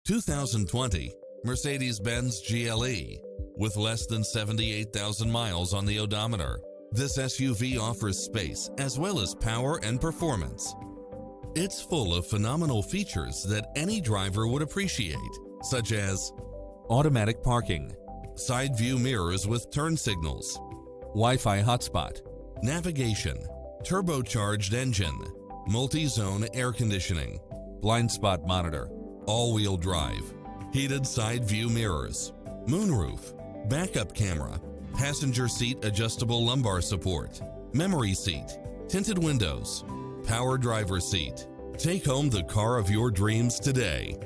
2020 Mercedes-Benz GLE. With less than 78,000 miles on the odometer, this SUV offers space as well as power and performance. It's full of phenomenal features that any driver would appreciate, such as automatic parking, side view mirrors with turn signals, Wi-Fi hotspot, navigation, turbocharged engine, multi-zone air conditioning, blind spot monitor, all-wheel drive, heated side view mirrors, moonroof, backup camera, passenger seat adjustable lumbar support, memory seat, tinted windows, power driver seat. Take home the car of your dreams today.